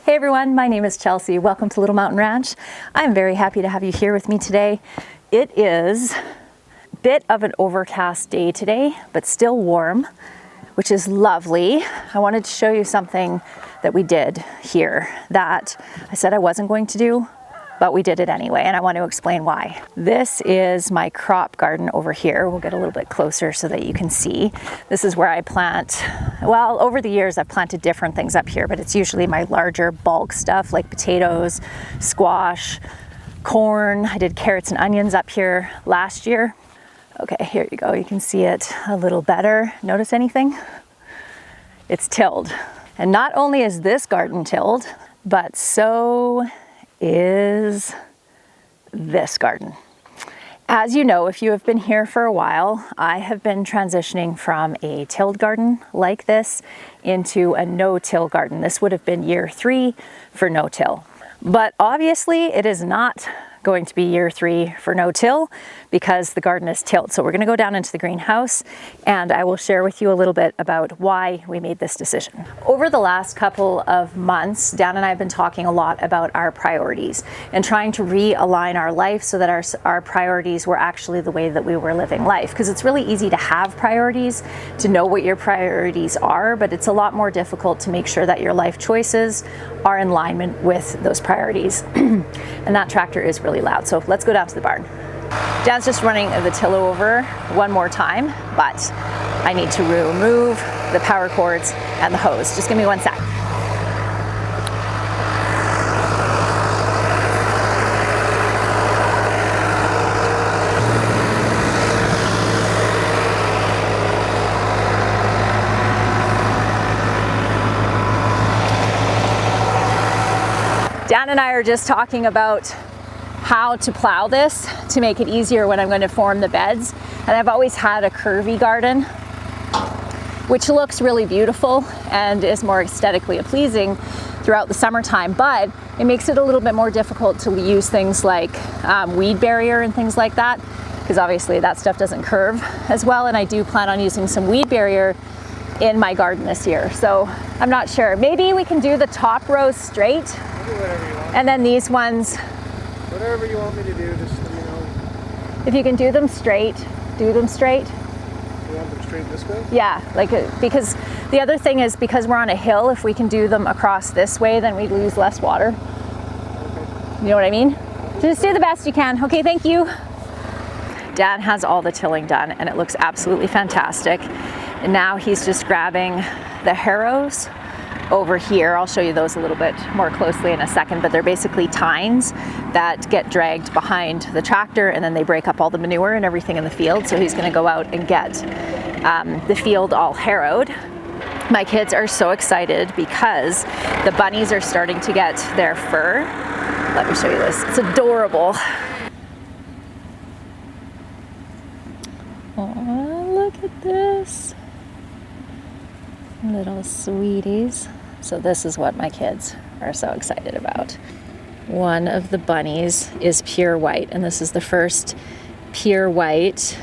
Hey everyone, my name is Chelsea. Welcome to Little Mountain Ranch. I'm very happy to have you here with me today. It is a bit of an overcast day today, but still warm, which is lovely. I wanted to show you something that we did here that I said I wasn't going to do, but we did it anyway, and I want to explain why. This is my crop garden over here. We'll get a little bit closer so that you can see. This is where I plant, well, over the years I've planted different things up here, but it's usually my larger bulk stuff like potatoes, squash, corn. I did carrots and onions up here last year. Okay, here you go. You can see it a little better. Notice anything? It's tilled. And not only is this garden tilled, but so is this garden. As you know, if you have been here for a while, I have been transitioning from a tilled garden like this into a no-till garden. This would have been year 3 for no-till. But obviously it is not going to be year 3 for no-till because the garden is tilled. So we're going to go down into the greenhouse and I will share with you a little bit about why we made this decision. Over the last couple of months, Dan and I have been talking a lot about our priorities and trying to realign our life so that our priorities were actually the way that we were living life. Because it's really easy to have priorities, to know what your priorities are, but it's a lot more difficult to make sure that your life choices are in alignment with those priorities. And that tractor is really loud, so let's go down to the barn. Dan's just running the tillo over one more time, but I need to remove the power cords and the hose. Just give me 1 sec. Dan and I are just talking about how to plow this to make it easier when I'm going to form the beds. And I've always had a curvy garden, which looks really beautiful and is more aesthetically pleasing throughout the summertime, but it makes it a little bit more difficult to use things like weed barrier and things like that, because obviously that stuff doesn't curve as well. And I do plan on using some weed barrier in my garden this year. So I'm not sure. Maybe we can do the top rows straight. Whatever you want. And then these ones. Whatever you want me to do, just let me know. If you can do them straight, do them straight. You want them straight this way? Yeah, because the other thing is because we're on a hill, if we can do them across this way, then we lose less water. Okay. You know what I mean? Just do the best you can. Okay, thank you. Dan has all the tilling done and it looks absolutely fantastic. And now he's just grabbing the harrows over here. I'll show you those a little bit more closely in a second, but they're basically tines that get dragged behind the tractor and then they break up all the manure and everything in the field. So he's going to go out and get the field all harrowed. My kids are so excited because the bunnies are starting to get their fur. Let me show you this. It's adorable. Oh, look at this. Little sweeties. So this is what my kids are so excited about. One of the bunnies is pure white, and this is the first pure white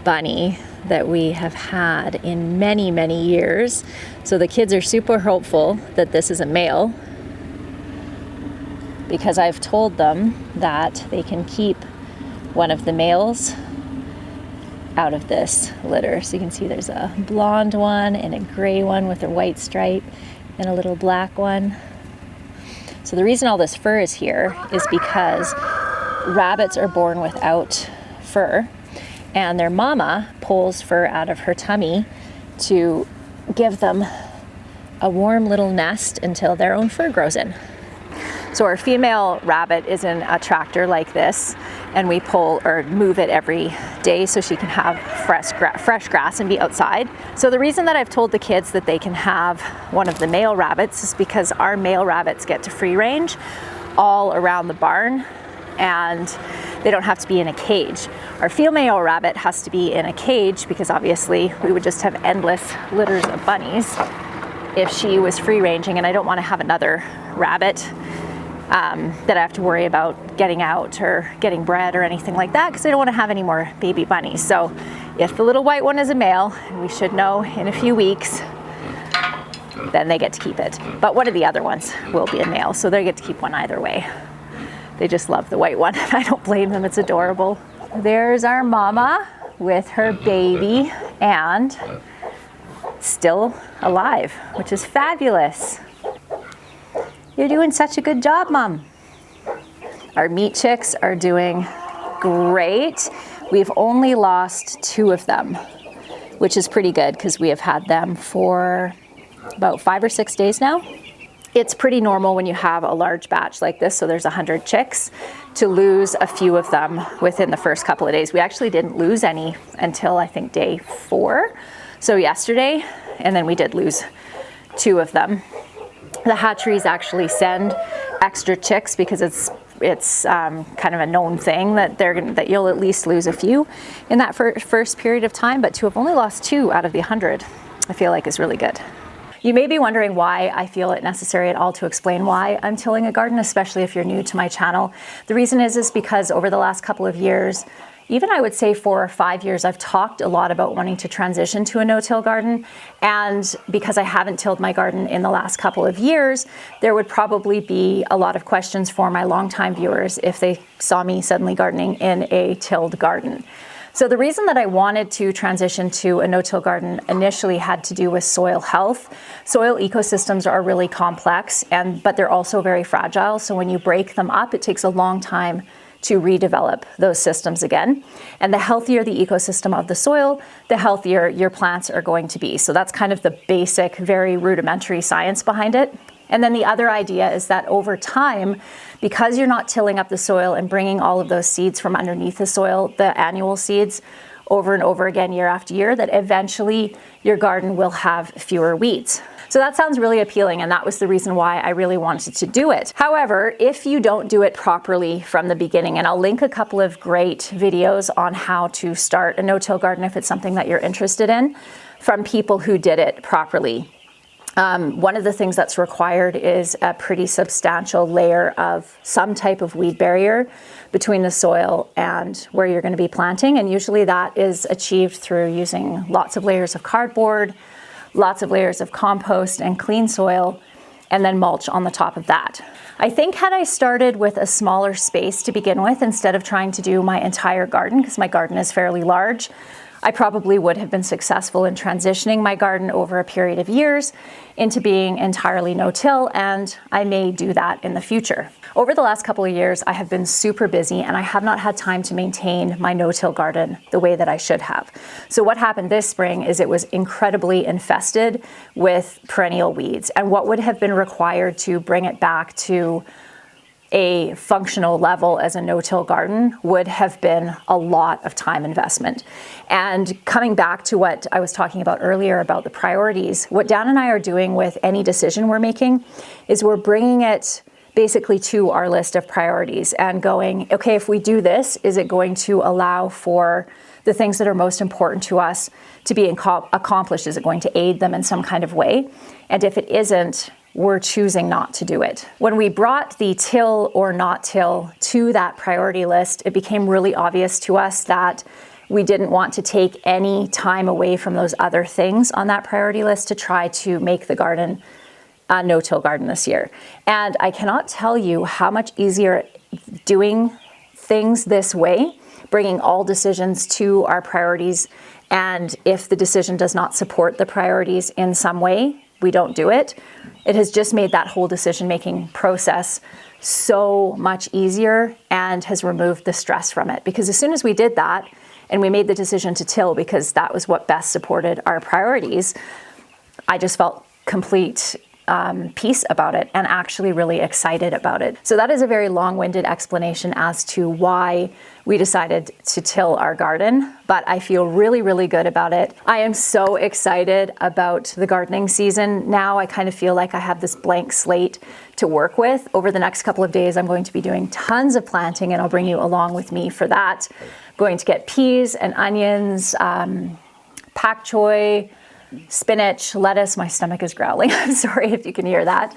bunny that we have had in many, many years. So the kids are super hopeful that this is a male because I've told them that they can keep one of the males out of this litter. So you can see there's a blonde one and a gray one with a white stripe and a little black one. So the reason all this fur is here is because rabbits are born without fur and their mama pulls fur out of her tummy to give them a warm little nest until their own fur grows in. So our female rabbit is in a tractor like this, and we pull or move it every day so she can have fresh grass and be outside. So the reason that I've told the kids that they can have one of the male rabbits is because our male rabbits get to free range all around the barn and they don't have to be in a cage. Our female rabbit has to be in a cage because obviously we would just have endless litters of bunnies if she was free ranging, and I don't want to have another rabbit that I have to worry about getting out or getting bred or anything like that, because I don't want to have any more baby bunnies. So if the little white one is a male, and we should know in a few weeks, then they get to keep it. But one of the other ones will be a male, so they get to keep one either way. They just love the white one. I don't blame them, it's adorable. There's our mama with her baby and still alive, which is fabulous. You're doing such a good job, Mom. Our meat chicks are doing great. We've only lost 2 of them, which is pretty good because we have had them for about 5 or 6 days now. It's pretty normal when you have a large batch like this, so there's 100 chicks, to lose a few of them within the first couple of days. We actually didn't lose any until I think day 4, so yesterday, and then we did lose 2 of them. The hatcheries actually send extra chicks because it's kind of a known thing that you'll at least lose a few in that first period of time, but to have only lost 2 out of the 100, I feel like is really good. You may be wondering why I feel it necessary at all to explain why I'm tilling a garden, especially if you're new to my channel. The reason is because over the last couple of years, even I would say 4 or 5 years, I've talked a lot about wanting to transition to a no-till garden. And because I haven't tilled my garden in the last couple of years, there would probably be a lot of questions for my longtime viewers if they saw me suddenly gardening in a tilled garden. So the reason that I wanted to transition to a no-till garden initially had to do with soil health. Soil ecosystems are really complex, but they're also very fragile. So when you break them up, it takes a long time to redevelop those systems again. And the healthier the ecosystem of the soil, the healthier your plants are going to be. So that's kind of the basic, very rudimentary science behind it. And then the other idea is that over time, because you're not tilling up the soil and bringing all of those seeds from underneath the soil, the annual seeds, over and over again year after year, that eventually your garden will have fewer weeds. So that sounds really appealing, and that was the reason why I really wanted to do it. However, if you don't do it properly from the beginning, and I'll link a couple of great videos on how to start a no-till garden if it's something that you're interested in, from people who did it properly. One of the things that's required is a pretty substantial layer of some type of weed barrier between the soil and where you're going to be planting. And usually that is achieved through using lots of layers of cardboard, lots of layers of compost and clean soil, and then mulch on the top of that. I think had I started with a smaller space to begin with, instead of trying to do my entire garden, because my garden is fairly large, I probably would have been successful in transitioning my garden over a period of years into being entirely no-till, and I may do that in the future. Over the last couple of years, I have been super busy and I have not had time to maintain my no-till garden the way that I should have. So what happened this spring is it was incredibly infested with perennial weeds, and what would have been required to bring it back to a functional level as a no-till garden would have been a lot of time investment. And coming back to what I was talking about earlier about the priorities, what Dan and I are doing with any decision we're making is we're bringing it basically to our list of priorities and going, okay, if we do this, is it going to allow for the things that are most important to us to be accomplished? Is it going to aid them in some kind of way? And if it isn't, we're choosing not to do it. When we brought the till or not till to that priority list, it became really obvious to us that we didn't want to take any time away from those other things on that priority list to try to make the garden a no-till garden this year. And I cannot tell you how much easier doing things this way, bringing all decisions to our priorities, and if the decision does not support the priorities in some way, we don't do it. It has just made that whole decision-making process so much easier and has removed the stress from it. Because as soon as we did that and we made the decision to till because that was what best supported our priorities, I just felt complete peace about it and actually really excited about it. So that is a very long-winded explanation as to why we decided to till our garden, but I feel really, really good about it. I am so excited about the gardening season. Now I kind of feel like I have this blank slate to work with. Over the next couple of days, I'm going to be doing tons of planting and I'll bring you along with me for that. I'm going to get peas and onions, pak choi, spinach, lettuce. My stomach is growling. I'm sorry if you can hear that.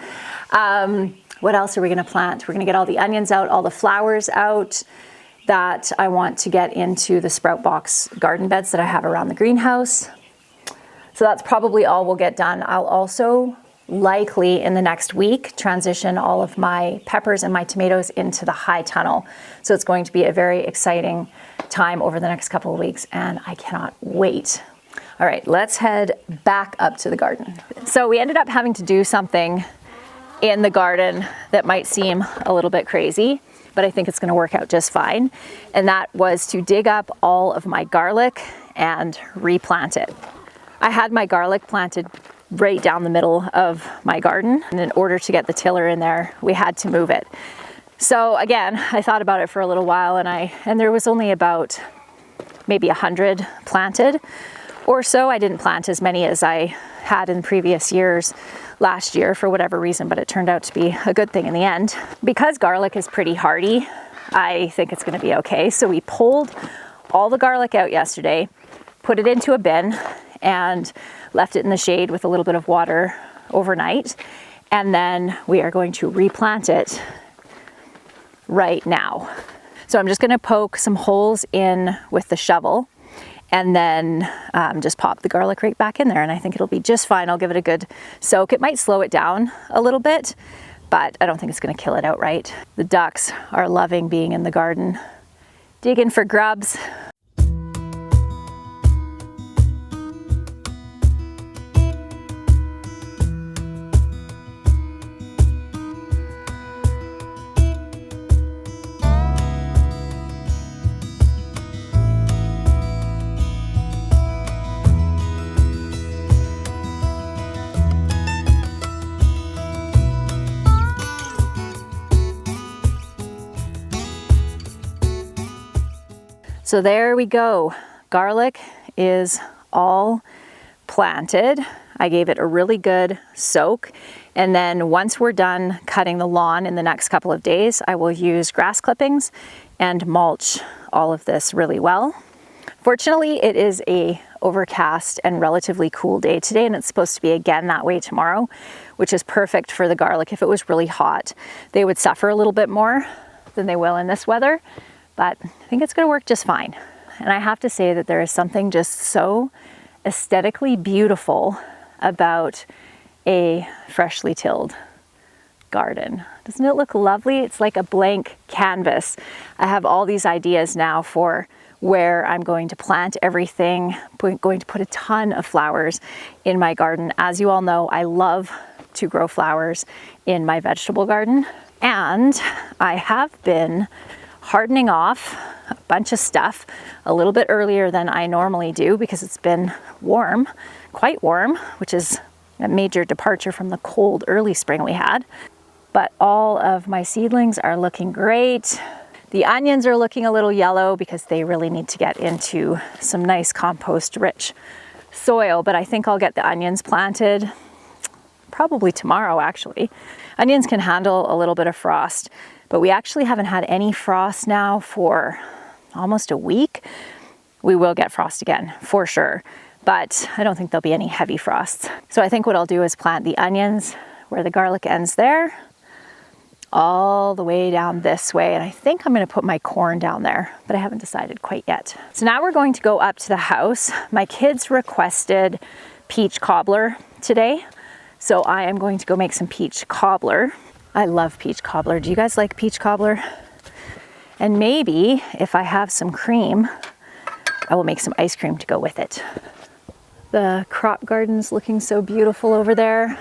What else are we going to plant? We're going to get all the onions out, all the flowers out that I want to get into the sprout box garden beds that I have around the greenhouse. So that's probably all we'll get done. I'll also likely in the next week transition all of my peppers and my tomatoes into the high tunnel. So it's going to be a very exciting time over the next couple of weeks, and I cannot wait. All right, let's head back up to the garden. So we ended up having to do something in the garden that might seem a little bit crazy, but I think it's going to work out just fine. And that was to dig up all of my garlic and replant it. I had my garlic planted right down the middle of my garden, and in order to get the tiller in there, we had to move it. So again, I thought about it for a little while, and there was only about maybe 100 planted or so. I didn't plant as many as I had in previous years last year for whatever reason, but it turned out to be a good thing in the end. Because garlic is pretty hardy, I think it's going to be okay. So we pulled all the garlic out yesterday, put it into a bin, and left it in the shade with a little bit of water overnight. And then we are going to replant it right now. So I'm just going to poke some holes in with the shovel and then just pop the garlic right back in there, and I think it'll be just fine. I'll give it a good soak. It might slow it down a little bit, but I don't think it's going to kill it outright. The ducks are loving being in the garden, digging for grubs. So there we go. Garlic is all planted. I gave it a really good soak. And then once we're done cutting the lawn in the next couple of days, I will use grass clippings and mulch all of this really well. Fortunately, it is a overcast and relatively cool day today, and it's supposed to be again that way tomorrow, which is perfect for the garlic. If it was really hot, they would suffer a little bit more than they will in this weather. But I think it's going to work just fine. And I have to say that there is something just so aesthetically beautiful about a freshly tilled garden. Doesn't it look lovely? It's like a blank canvas. I have all these ideas now for where I'm going to plant everything. I'm going to put a ton of flowers in my garden. As you all know, I love to grow flowers in my vegetable garden. And I have been hardening off a bunch of stuff a little bit earlier than I normally do because it's been warm, quite warm, which is a major departure from the cold early spring we had. But all of my seedlings are looking great. The onions are looking a little yellow because they really need to get into some nice compost-rich soil, but I think I'll get the onions planted probably tomorrow, actually. Onions can handle a little bit of frost, but we actually haven't had any frost now for almost a week. We will get frost again, for sure, but I don't think there'll be any heavy frosts. So I think what I'll do is plant the onions where the garlic ends there, all the way down this way, and I think I'm going to put my corn down there, but I haven't decided quite yet. So now we're going to go up to the house. My kids requested peach cobbler today, so I am going to go make some peach cobbler. I love peach cobbler. Do you guys like peach cobbler? And maybe if I have some cream, I will make some ice cream to go with it. The crop garden's looking so beautiful over there,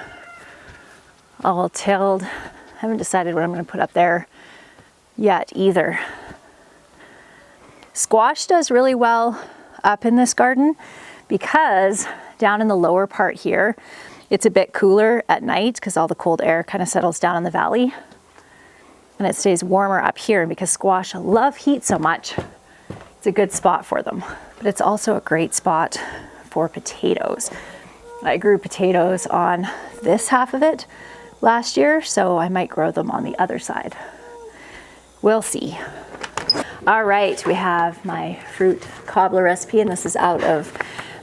all tilled. I haven't decided what I'm going to put up there yet either. Squash does really well up in this garden because down in the lower part here, it's a bit cooler at night because all the cold air kind of settles down in the valley. And it stays warmer up here. And because squash love heat so much, it's a good spot for them. But it's also a great spot for potatoes. I grew potatoes on this half of it last year, so I might grow them on the other side. We'll see. All right, we have my fruit cobbler recipe, and this is out of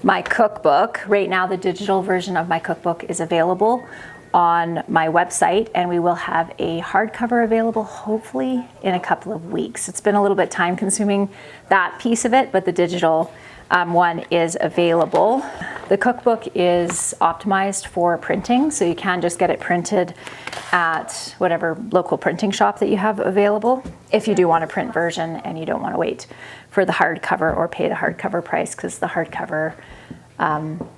my cookbook. Right now, the digital version of my cookbook is available on my website, and we will have a hardcover available hopefully in a couple of weeks. It's been a little bit time consuming, that piece of it, but the digital one is available. The cookbook is optimized for printing, so you can just get it printed at whatever local printing shop that you have available if you do want a print version and you don't want to wait for the hardcover or pay the hardcover price, because the hardcover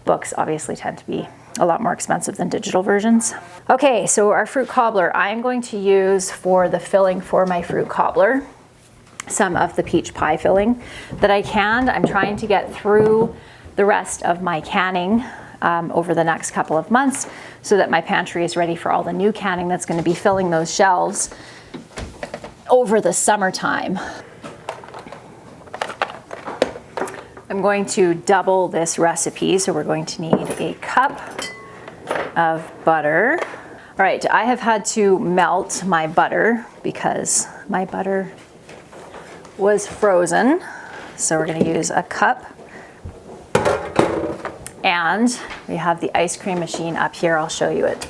books obviously tend to be a lot more expensive than digital versions. Okay, so our fruit cobbler, I am going to use for the filling for my fruit cobbler some of the peach pie filling that I canned. I'm trying to get through the rest of my canning over the next couple of months so that my pantry is ready for all the new canning that's going to be filling those shelves over the summertime. I'm going to double this recipe, so we're going to need a cup of butter. All right, I have had to melt my butter because my butter was frozen. So we're going to use a cup. And we have the ice cream machine up here. I'll show you it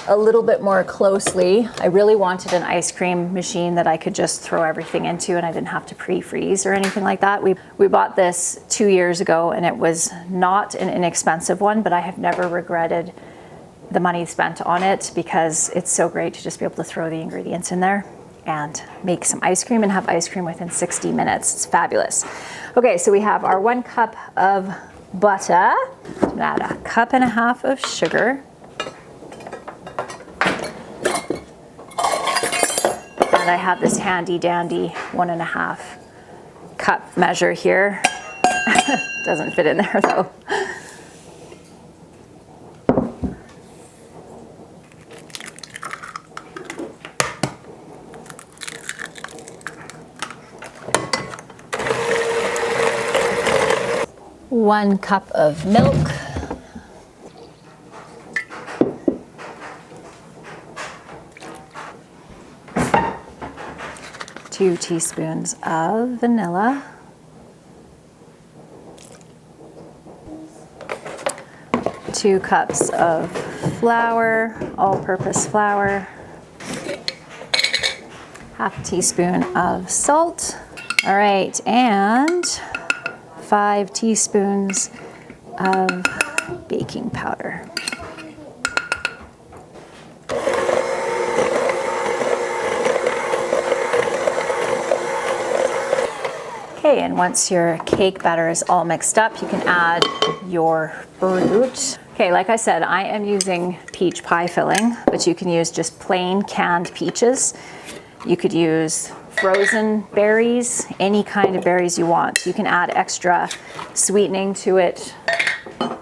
a little bit more closely. I really wanted an ice cream machine that I could just throw everything into and I didn't have to pre-freeze or anything like that. We bought this 2 years ago and it was not an inexpensive one, but I have never regretted the money spent on it because it's so great to just be able to throw the ingredients in there and make some ice cream and have ice cream within 60 minutes. It's fabulous. Okay, so we have our 1 cup of butter. I'm gonna add a cup and a half of sugar. And I have this handy dandy 1.5 cup measure here. Doesn't fit in there though. One cup of milk. 2 teaspoons of vanilla. 2 cups of flour, all-purpose flour. 1/2 teaspoon of salt. All right, and 5 teaspoons of baking powder. Okay, and once your cake batter is all mixed up, you can add your fruit. Okay, like I said, I am using peach pie filling, but you can use just plain canned peaches. You could use frozen berries, any kind of berries you want. You can add extra sweetening to it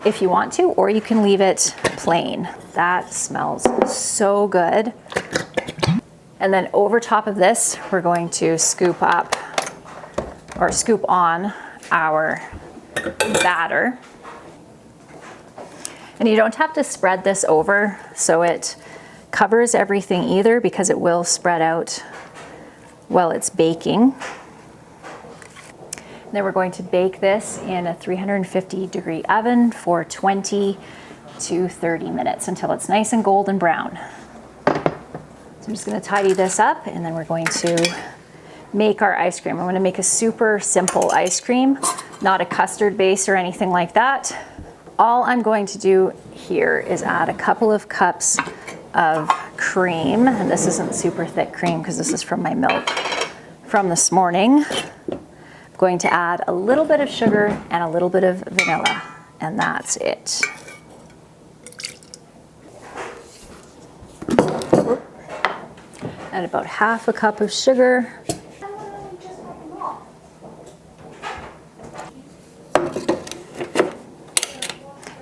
if you want to, or you can leave it plain. That smells so good. And then over top of this, we're going to scoop up or scoop on our batter. And you don't have to spread this over so it covers everything either, because it will spread out while it's baking. And then we're going to bake this in a 350-degree oven for 20 to 30 minutes until it's nice and golden brown. So I'm just going to tidy this up, and then we're going to make our ice cream. I'm going to make a super simple ice cream, not a custard base or anything like that. All I'm going to do here is add a couple of cups of cream, and this isn't super thick cream because this is from my milk from this morning. I'm going to add a little bit of sugar and a little bit of vanilla, and that's it. And about 1/2 cup of sugar.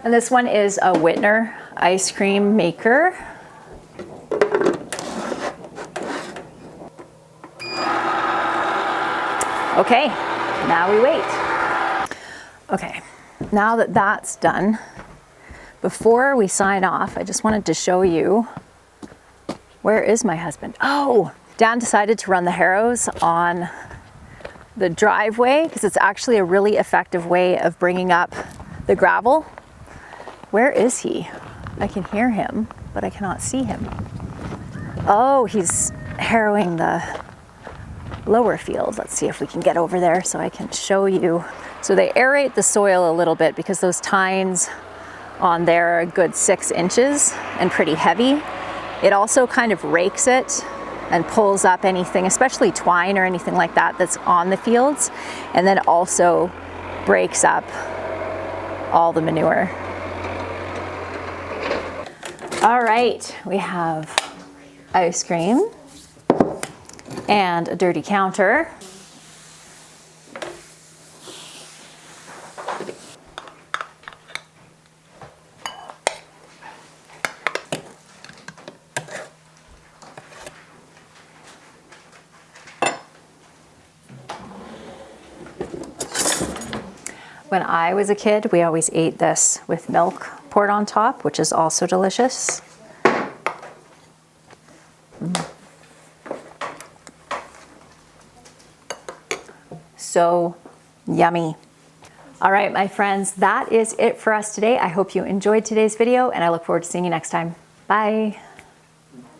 And this one is a Whitner ice cream maker. Okay, now we wait. Okay, now that that's done, before we sign off, I just wanted to show you, where is my husband? Oh, Dan decided to run the harrows on the driveway because it's actually a really effective way of bringing up the gravel. Where is he? I can hear him, but I cannot see him. Oh, he's harrowing the lower field. Let's see if we can get over there so I can show you. So they aerate the soil a little bit because those tines on there are a good 6 inches and pretty heavy. It also kind of rakes it and pulls up anything, especially twine or anything like that that's on the fields, and then also breaks up all the manure. All right, we have ice cream and a dirty counter. When I was a kid, we always ate this with milk poured on top, which is also delicious. So yummy. All right, my friends, that is it for us today. I hope you enjoyed today's video, and I look forward to seeing you next time. Bye.